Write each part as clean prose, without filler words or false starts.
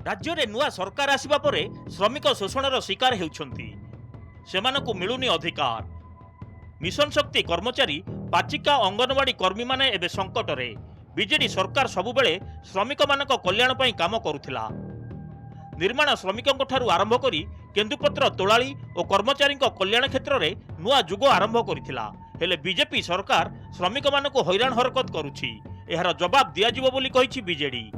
राज्य नुआ सरकार आसिबा परे श्रमिक शोषणर शिकार हेउछंती। सेमानकु मिलुनी अधिकार। मिशन शक्ति कर्मचारी पाचिका अंगनवाड़ी कर्मी माने एबे संकटरे। बीजेडी सरकार सबुबेले श्रमिक मानक कल्याण पई काम करुथिला। निर्माण श्रमिकों ठारू आरंभ करी केन्दुपत्र तोलाली और कर्मचारी कल्याण क्षेत्र में नुआ जुग आरंभ करिथिला। हेले बीजेपी सरकार श्रमिक मानक हैरान हरकत करुछि। एहार जवाब दियाजिबो बोली कहिछि बीजेडी।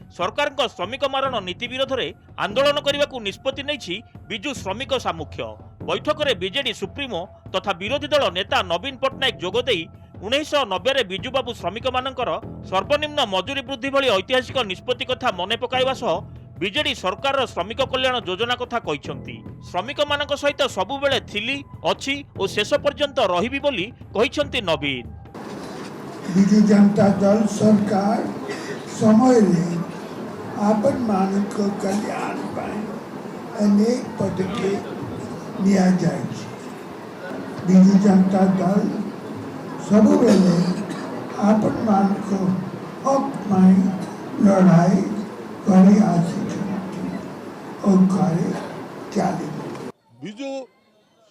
सरकार श्रमिक मारण नीति विरोध में आंदोलन करने को निष्पत्ति नहीं विजु श्रमिक सामुख्य। बैठक में बीजेडी सुप्रीमो तथा विरोधी दल नेता नवीन पट्टनायक जोगदे 1990 विजुबाबू श्रमिक मानकर सर्वनिम्न मजूरी वृद्धि भली ऐतिहासिक निष्पत्ति कथा मने पकाइबा सह बीजेडी सरकार श्रमिक कल्याण योजना कथा कहिसंती। श्रमिक मानक सहित सबुबेले थिली अछि और शेष पर्यंत रहिबी बोली कहिसंती नवीन। बिजु जनता दल सरकार समय आपन मानक कल्याण पाए अनेक पदक्षेप लिया जाए। बिजु जनता दल सबुबेले आपन मानक हक पाए लड़ाई करे आसी और करे चाली। बिजु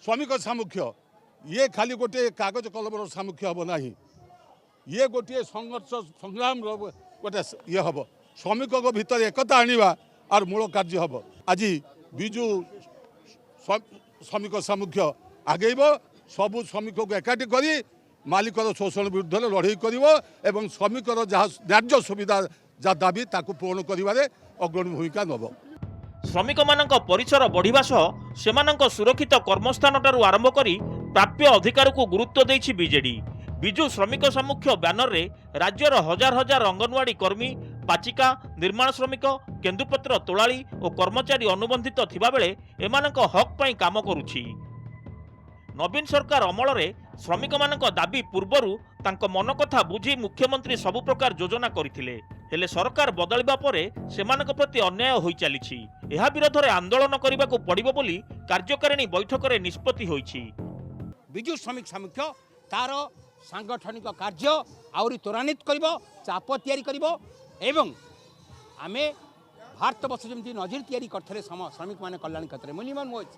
श्रमिक सामुख्य ये खाली गोटे कागज कलम सामुख्य हम ना, ये गोटे संघर्ष संग्राम गोटे ये हम श्रमिक भितर एकता आनिबा और मूल कार्य हम। आज बिजु श्रमिक सामुख्य आगेब सबू श्रमिक को एकाठी करी मालिकर शोषण विरुद्ध लड़ई कर श्रमिकर जहाँ न्याय्य सुविधा जहाँ दाबी ताकू पूर्ण करिवारे अग्रणी भूमिका नब। श्रमिक मानक परिसर बढ़िबा सह सेमानक सुरक्षित कर्मस्थान ठारू आरंभ करी प्राप्य अधिकार को गुरुत्व देछि बीजेडी। बिजु श्रमिक सामुख्य बैनर रे राज्यर हजार हजार अंगनवाड़ी कर्मी पाचिका निर्माण श्रमिक केन्दुपत्र तोलाली और कर्मचारी अनुबंधित थिबा बेले एमानक हक पई काम करुछि। नवीन सरकार अमल रे श्रमिक मानक दाबी पूर्वरु तांक मन कथा बुझी मुख्यमंत्री सबु प्रकार योजना करथिले। हेले सरकार बदलिबा परे सेमानक प्रति अन्याय होई चलिछि। एहा विरोध रे आंदोलन करिबाकू पड़िबो बोली कार्यकारिणी बैठक रे निष्पत्ति होईछि। बिजु श्रमिक सामुख्य तार सांगठनिक कार्य आउरी त्वरान्वित करिबो, चाप तैयारी करिबो एवं आमे भारत वर्ष जमती नजर तैयारी करथले श्रमिक माने कल्याण क्षेत्र मिनिमम वेज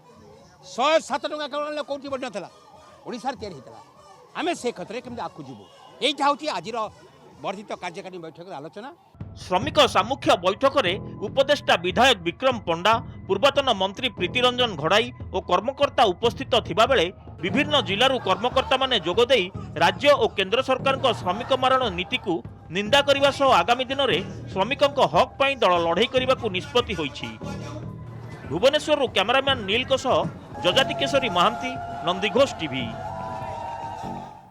107 टका कल्याण कोठी बढ़ नथला ओडिसा तैयारी हेतला। आमे से क्षेत्र केमति आकु जिवो एइटा होची आजिर वर्धित कार्यकारिणी बैठक आलोचना। श्रमिक सामुख्य बैठक में उपदेष्टा विधायक विक्रम पंडा, पूर्वतन मंत्री प्रीति रंजन घड़ाई और कर्मकर्ता उपस्थित थिबा बेले विभिन्न जिलारू कर्मकर्ता माने जोगदे राज्य और केंद्र सरकार को श्रमिक मारण नीति को निंदा करने सह आगामी दिन में श्रमिकों हक पाई दल लड़ई करने को निष्पत्ति होईछि। भुवनेश्वर कैमरामैन नील सह जजाति केशरी महांती, नंदीघोष टीवी।